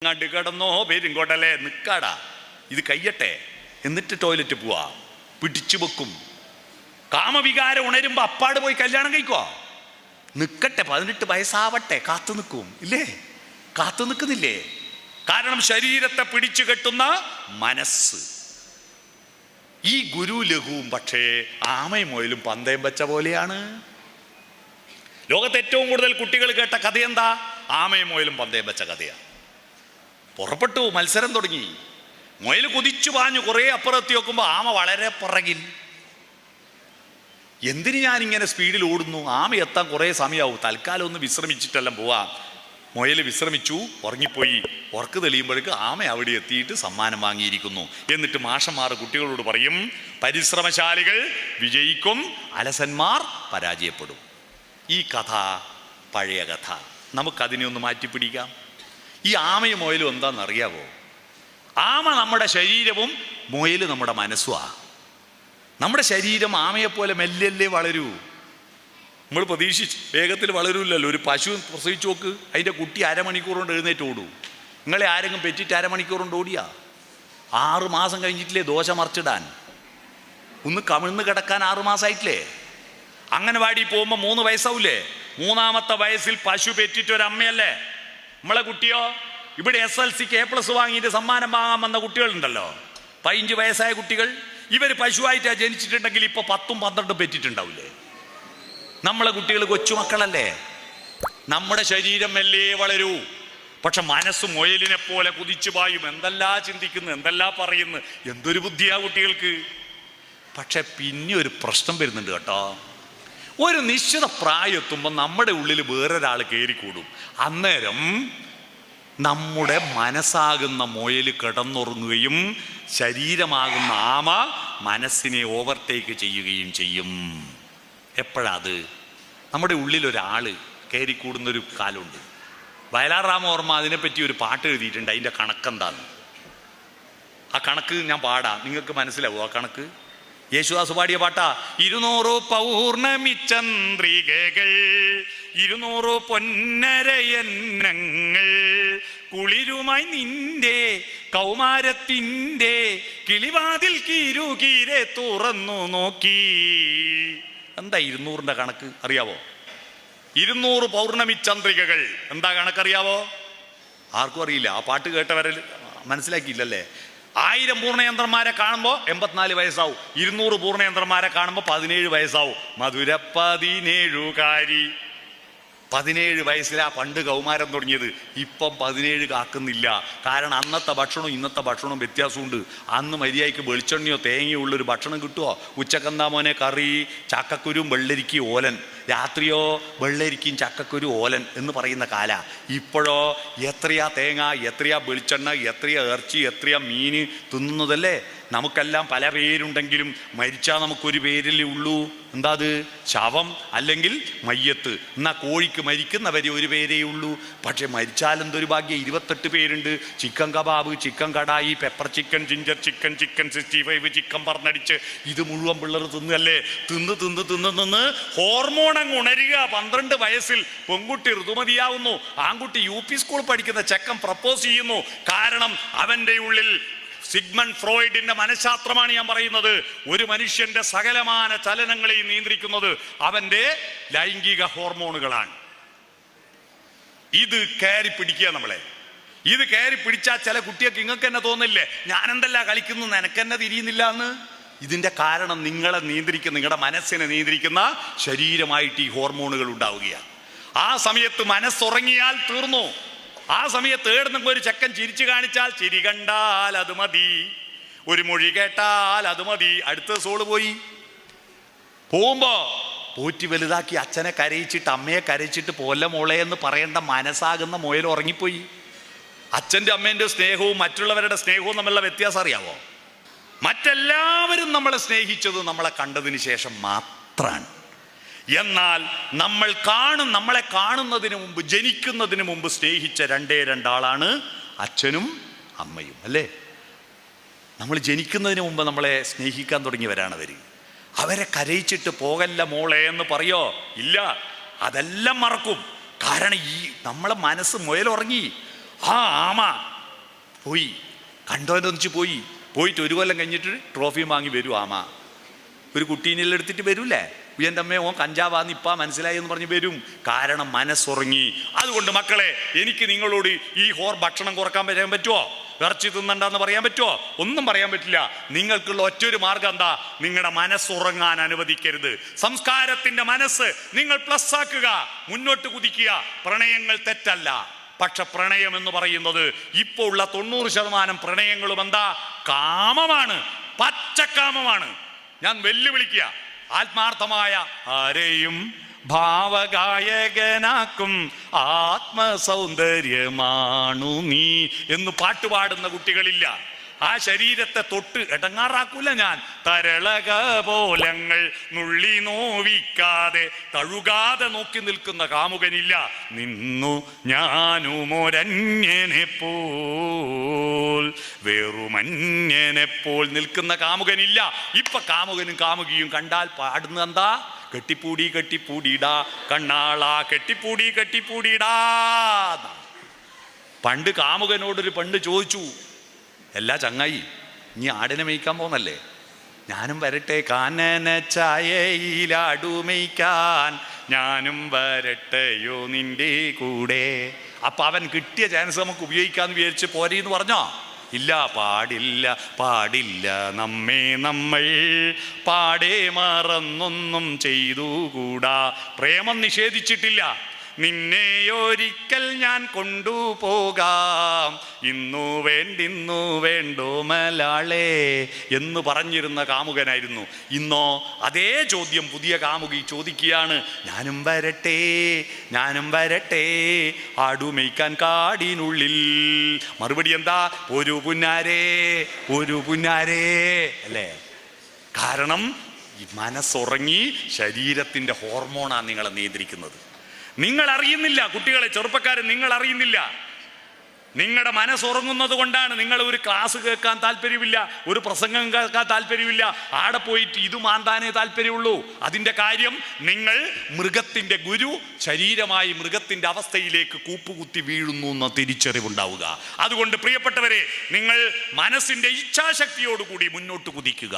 കണ്ടു കിടന്നോ പെരുങ്കോട്ടല്ലേ നിൽക്കാടാ, ഇത് കഴിയട്ടെ, എന്നിട്ട് ടോയ്ലറ്റ് പോവാ, പിടിച്ചു വെക്കും. കാമവികാരം ഉണരുമ്പോ അപ്പാട് പോയി കല്യാണം കഴിക്കുവാ. നിൽക്കട്ടെ, 18 വയസ്സാവട്ടെ, കാത്തു നിൽക്കും ഇല്ലേ? കാത്തു നിൽക്കുന്നില്ലേ? കാരണം ശരീരത്തെ പിടിച്ചു കെട്ടുന്ന മനസ്സ്. ഈ ഗുരു ലഘുവും പക്ഷേ ആമയും മുയലും പന്തയം വെച്ച പോലെയാണ്. ലോകത്ത് ഏറ്റവും കൂടുതൽ കുട്ടികൾ കേട്ട കഥ എന്താ? ആമയും മുയലും പന്തയം വെച്ച കഥയാണ്. പുറപ്പെട്ടു, മത്സരം തുടങ്ങി. മുയൽ കുതിച്ചു പാഞ്ഞു, കുറേ അപ്പുറത്തി നോക്കുമ്പോൾ ആമ വളരെ പുറകിൽ. എന്തിന് ഞാനിങ്ങനെ സ്പീഡിൽ ഓടുന്നു? ആമ എത്താൻ കുറേ സമയമാവും, തൽക്കാലം ഒന്ന് വിശ്രമിച്ചിട്ടെല്ലാം പോവാം. മുയൽ വിശ്രമിച്ചു, ഉറങ്ങിപ്പോയി. ഉറക്ക് തെളിയുമ്പോഴേക്ക് ആമ അവിടെ എത്തിയിട്ട് സമ്മാനം വാങ്ങിയിരിക്കുന്നു. എന്നിട്ട് മാഷന്മാർ കുട്ടികളോട് പറയും, പരിശ്രമശാലികൾ വിജയിക്കും, അലസന്മാർ പരാജയപ്പെടും. ഈ കഥ പഴയ കഥ. നമുക്കതിനെ ഒന്ന് മാറ്റിപ്പിടിക്കാം. ഈ ആമയും മുയലും എന്താണെന്നറിയാവോ? ആമ നമ്മുടെ ശരീരവും മുയൽ നമ്മുടെ മനസ്സുമാണ്. നമ്മുടെ ശരീരം ആമയെപ്പോലെ മെല്ലല്ലേ വളരൂ. നമ്മൾ പ്രതീക്ഷിച്ച് വേഗത്തിൽ വളരൂല്ലല്ലോ. ഒരു പശു പ്രസവിച്ച് നോക്ക്, അതിൻ്റെ കുട്ടി അരമണിക്കൂർ കൊണ്ട് എഴുന്നേറ്റ് ഓടൂ. നിങ്ങളെ ആരെങ്കിലും പെറ്റിട്ട് അരമണിക്കൂർ കൊണ്ട് ഓടിയാ? 6 മാസം കഴിഞ്ഞിട്ടില്ലേ ദോശ മറിച്ചിടാൻ? ഒന്ന് കമിഴ്ന്ന് കിടക്കാൻ 6 മാസമായിട്ടില്ലേ? അംഗനവാടി പോകുമ്പോൾ 3 വയസ്സാവൂലേ? 3ാമത്തെ വയസ്സിൽ പശു പെറ്റിട്ടൊരമ്മയല്ലേ? നമ്മളെ കുട്ടിയോ? ഇവിടെ SLCക്ക് A+ വാങ്ങിയിട്ട് സമ്മാനം വാങ്ങാൻ വന്ന കുട്ടികളുണ്ടല്ലോ, 15 വയസ്സായ കുട്ടികൾ. ഇവർ പശുവായിട്ടാണ് ജനിച്ചിട്ടുണ്ടെങ്കിൽ ഇപ്പോൾ 10ഉം 12ഉം പെറ്റിട്ടുണ്ടാവില്ലേ? നമ്മളെ കുട്ടികൾ കൊച്ചുമക്കളല്ലേ? നമ്മുടെ ശരീരം മെല്ലെ വളരൂ, പക്ഷെ മനസ്സ് മുയലിനെ പോലെ കുതിച്ചു പായും. എന്തെല്ലാ ചിന്തിക്കുന്നു, എന്തെല്ലാ പറയുന്നു, എന്തൊരു ബുദ്ധിയാ കുട്ടികൾക്ക്. പക്ഷെ പിന്നെ ഒരു പ്രശ്നം വരുന്നുണ്ട് കേട്ടോ. ഒരു നിശ്ചിത പ്രായം എത്തുമ്പോൾ നമ്മുടെ ഉള്ളിൽ വേറൊരാൾ കയറിക്കൂടും. അന്നേരം നമ്മുടെ മനസ്സാകുന്ന മുയൽ കിടന്നുറങ്ങുകയും ശരീരമാകുന്ന ആമ മനസ്സിനെ ഓവർടേക്ക് ചെയ്യുകയും ചെയ്യും. എപ്പോഴത്? നമ്മുടെ ഉള്ളിലൊരാൾ കയറിക്കൂടുന്നൊരു കാലമുണ്ട്. വയലാർ രാമവർമ്മ അതിനെപ്പറ്റി ഒരു പാട്ട് എഴുതിയിട്ടുണ്ട്. അതിൻ്റെ കണക്കെന്താണ്? ആ കണക്ക് ഞാൻ പാടാം, നിങ്ങൾക്ക് മനസ്സിലാവും ആ കണക്ക്. യേശുദാസ് പാടിയ പാട്ടാ. 200 പൗർണമി ചന്ദ്രികകൾ, 200 പൊന്നരയന്നങ്ങൾ, കുളിരുമായി നിന്റെ കൗമാരത്തിൻ്റെ കിളിവാതിൽ കീരുകീരെ തുറന്നു നോക്കി. എന്താ 200ന്റെ കണക്ക് അറിയാവോ? 200 പൗർണമി ചന്ദ്രികകൾ എന്താ കണക്കറിയാവോ? ആർക്കും അറിയില്ല. ആ പാട്ട് കേട്ടവരെ മനസ്സിലാക്കിയില്ലല്ലേ? 1000 പൂർണ്ണയന്ത്രന്മാരെ കാണുമ്പോൾ 84 വയസ്സാവും. 200 പൂർണ്ണയന്ത്രന്മാരെ കാണുമ്പോൾ 17 വയസ്സാവും. മധുര 17കാരി. 17 വയസ്സിലാ പണ്ട് കൗമാരം തുടങ്ങിയത്. ഇപ്പം 17 കാക്കുന്നില്ല. കാരണം അന്നത്തെ ഭക്ഷണവും ഇന്നത്തെ ഭക്ഷണവും വ്യത്യാസമുണ്ട്. അന്ന് മര്യാദയ്ക്ക് വെളിച്ചെണ്ണയോ തേങ്ങയോ ഉള്ളൊരു ഭക്ഷണം കിട്ടുമോ? ഉച്ചക്കെന്താ മോനെ കറി? ചക്കക്കുരും വെള്ളരിക്കും ഓലൻ. രാത്രിയോ വെള്ളരിക്കും ചക്കക്കുരു ഓലൻ എന്ന് പറയുന്ന കാല. ഇപ്പോഴോ എത്രയാ തേങ്ങ, എത്രയാ വെളിച്ചെണ്ണ, എത്രയാ ഇറച്ചി, എത്രയാ മീൻ തിന്നുന്നതല്ലേ? നമുക്കെല്ലാം പല പേരുണ്ടെങ്കിലും മരിച്ചാൽ നമുക്കൊരു പേരല്ലേ ഉള്ളൂ. എന്താ അത്? ശവം അല്ലെങ്കിൽ മയ്യത്ത്. എന്നാൽ കോഴിക്ക് മരിക്കുന്നവരെ ഒരു പേരേ ഉള്ളൂ. പക്ഷെ മരിച്ചാലെന്തൊരു ഭാഗ്യം, 28 പേരുണ്ട്. Chicken kebab, chicken kadai, pepper chicken, ginger chicken, chicken 65, chicken പറഞ്ഞടിച്ച് ഇത് മുഴുവൻ പിള്ളേർ തിന്നല്ലേ? തിന്ന് ഹോർമോൺ അങ്ങ് ഉണരുക. 12 വയസ്സിൽ പെൺകുട്ടി ഋതുമതിയാവുന്നു. ആൺകുട്ടി UP സ്കൂൾ പഠിക്കുന്ന ചെക്കൻ പ്രപ്പോസ് ചെയ്യുന്നു. കാരണം അവൻ്റെ ഉള്ളിൽ സിഗ്മണ്ട് ഫ്രോയിഡിന്റെ മനഃശാസ്ത്രമാണ് ഞാൻ പറയുന്നത്. ഒരു മനുഷ്യന്റെ സകലമാന ചലനങ്ങളെയും നിയന്ത്രിക്കുന്നത് അവന്റെ ലൈംഗിക ഹോർമോണുകളാണ്. ഇത് കയറി പിടിക്കുക നമ്മളെ. ഇത് കയറി പിടിച്ചാൽ ചില കുട്ടികൾക്ക് നിങ്ങൾക്ക് തന്നെ തോന്നില്ലേ, ഞാനെന്തല്ല കളിക്കുന്നു, നിനക്കെന്നെ തിരിയുന്നില്ല എന്ന്. ഇതിന്റെ കാരണം നിങ്ങളെ നിയന്ത്രിക്കുന്ന, നിങ്ങളുടെ മനസ്സിനെ നിയന്ത്രിക്കുന്ന ശരീരമായിട്ട് ഈ ഹോർമോണുകൾ ഉണ്ടാവുകയാണ്. ആ സമയത്ത് മനസ്സുറങ്ങിയാൽ തീർന്നു. ആ സമയത്ത് ഏടുന്നെങ്കിൽ ഒരു ചെക്കൻ ചിരിച്ചു കാണിച്ചാൽ, ചിരി കണ്ടാൽ അത് മതി, ഒരു മൊഴി കേട്ടാൽ അത് മതി, അടുത്ത സോള് പോയി. പോകുമ്പോ പോറ്റി വലുതാക്കി അച്ഛനെ കരയിച്ചിട്ട് അമ്മയെ കരയിച്ചിട്ട് പോലെ മോളെ എന്ന് പറയേണ്ട മനസ്സാകുന്ന മുയൽ ഉറങ്ങിപ്പോയി. അച്ഛൻ്റെ അമ്മേൻ്റെ സ്നേഹവും മറ്റുള്ളവരുടെ സ്നേഹവും തമ്മിലുള്ള വ്യത്യാസം അറിയാവോ? മറ്റെല്ലാവരും നമ്മളെ സ്നേഹിച്ചത് നമ്മളെ കണ്ടതിന് ശേഷം മാത്രമാണ്. എന്നാൽ നമ്മളെ കാണുന്നതിന് മുമ്പ്, ജനിക്കുന്നതിന് മുമ്പ് സ്നേഹിച്ച 2 ആളാണ് അച്ഛനും അമ്മയും, അല്ലേ? നമ്മൾ ജനിക്കുന്നതിന് മുമ്പ് നമ്മളെ സ്നേഹിക്കാൻ തുടങ്ങിയവരാണ് അവർ. അവരെ കരയിച്ചിട്ട് പോകല്ല മോളെ എന്ന് പറയോ? ഇല്ല, അതെല്ലാം മറക്കും. കാരണം ഈ നമ്മളെ മനസ്സ് മുയലുറങ്ങി. ആ ആമ പോയി, കണ്ടോനൊന്നിച്ച് പോയിട്ട് ഒരു കൊല്ലം കഴിഞ്ഞിട്ട് ട്രോഫിയും വാങ്ങി വരും ആമ. ഒരു കുട്ടീനെല്ലാം എടുത്തിട്ട് വരൂല്ലേ, എൻ്റെ അമ്മയെ ഓൻ കഞ്ചാവാന്ന് ഇപ്പാ മനസ്സിലായി എന്ന് പറഞ്ഞ് വരും. കാരണം മനസ്സുറങ്ങി. അതുകൊണ്ട് മക്കളെ, എനിക്ക് നിങ്ങളോട് ഈ ഭക്ഷണം കുറക്കാൻ പറയാൻ പറ്റുമോ? ഇറച്ചി തിന്നണ്ടെന്ന് പറയാൻ പറ്റുമോ? ഒന്നും പറയാൻ പറ്റില്ല. നിങ്ങൾക്കുള്ള ഒറ്റൊരു മാർഗം എന്താ? നിങ്ങളുടെ മനസ്സുറങ്ങാൻ അനുവദിക്കരുത്. സംസ്കാരത്തിന്റെ മനസ്സ് നിങ്ങൾ പ്ലസ് ആക്കുക, മുന്നോട്ട് കുതിക്കുക. പ്രണയങ്ങൾ തെറ്റല്ല, പക്ഷെ പ്രണയം എന്ന് പറയുന്നത് ഇപ്പോൾ ഉള്ള 90% പ്രണയങ്ങളും എന്താ? കാമമാണ്, പച്ചക്കാമമാണ്. ഞാൻ വെല്ലുവിളിക്കുക, ആത്മാർത്ഥമായ ആരെയും ഭാവഗായകനാക്കും ആത്മസൗന്ദര്യമാണു നീ എന്ന് പാട്ടുപാടുന്ന കുട്ടികളില്ല. ആ ശരീരത്തെ തൊട്ട് ഇടങ്ങാറാക്കൂല ഞാൻ. തരളക പോലങ്ങൾ നുള്ളി നോവിക്കാതെ തഴുകാതെ നോക്കി നിൽക്കുന്ന കാമുകനില്ല. നിന്നു ഞാനുമൊരന്യനെ പോൽ, വെറുമന്യനെപ്പോൾ നിൽക്കുന്ന കാമുകനില്ല. ഇപ്പൊ കാമുകനും കാമുകിയും കണ്ടാൽ പാടുന്ന എന്താ? കെട്ടിപ്പൂടി കെട്ടിപ്പൂടിടാ കണ്ണാളാ, കെട്ടിപ്പൂടി കെട്ടിപ്പൂടിടാ. പണ്ട് കാമുകനോടൊരു പെണ്ണ് ചോദിച്ചു, എല്ലാ ചങ്ങായി, നീ ആടിനെ മേയ്ക്കാൻ പോന്നല്ലേ, ഞാനും വരട്ടെ കാനന ചായയിലാടുമേയ്ക്കാൻ, ഞാനും വരട്ടെയോ നിന്റെ കൂടെ. അപ്പൊ അവൻ കിട്ടിയ ചാൻസ് നമുക്ക് ഉപയോഗിക്കാന്ന് വിചാരിച്ച് പോരെന്ന് പറഞ്ഞോ? ഇല്ല, പാടില്ല പാടില്ല, നമ്മെ നമ്മൾ പാടെ മറന്നൊന്നും ചെയ്തുകൂടാ. പ്രേമം നിഷേധിച്ചിട്ടില്ല. നിന്നെയൊരിക്കൽ ഞാൻ കൊണ്ടുപോകാം, ഇന്നു വേണ്ടോ മലാളെ എന്ന് പറഞ്ഞിരുന്ന കാമുകനായിരുന്നു. ഇന്നോ അതേ ചോദ്യം പുതിയ കാമുകി ചോദിക്കുകയാണ്, ഞാനും വരട്ടെ ആടുമേയ്ക്കാൻ കാടിനുള്ളിൽ. മറുപടി എന്താ? ഒരു പുന്നാരേ അല്ലേ? കാരണം മനസ്സുറങ്ങി, ശരീരത്തിൻ്റെ ഹോർമോണാണ് നിങ്ങളെ നിയന്ത്രിക്കുന്നത്. നിങ്ങൾ അറിയുന്നില്ല കുട്ടികളെ, ചെറുപ്പക്കാരൻ, നിങ്ങൾ അറിയുന്നില്ല. നിങ്ങളുടെ മനസ്സുറങ്ങുന്നത് കൊണ്ടാണ് നിങ്ങൾ ഒരു ക്ലാസ് കേൾക്കാൻ താല്പര്യമില്ല, ഒരു പ്രസംഗം കേൾക്കാൻ താല്പര്യമില്ല, ആടെ പോയിട്ട് ഇത് മാന്താനേ താല്പര്യമുള്ളൂ. അതിൻ്റെ കാര്യം, നിങ്ങൾ മൃഗത്തിൻ്റെ ഗുരു ശരീരമായി മൃഗത്തിൻ്റെ അവസ്ഥയിലേക്ക് കൂപ്പുകുത്തി വീഴുന്നു എന്ന തിരിച്ചറിവുണ്ടാവുക. അതുകൊണ്ട് പ്രിയപ്പെട്ടവരെ, നിങ്ങൾ മനസ്സിൻ്റെ ഇച്ഛാശക്തിയോടുകൂടി മുന്നോട്ട് കുതിക്കുക.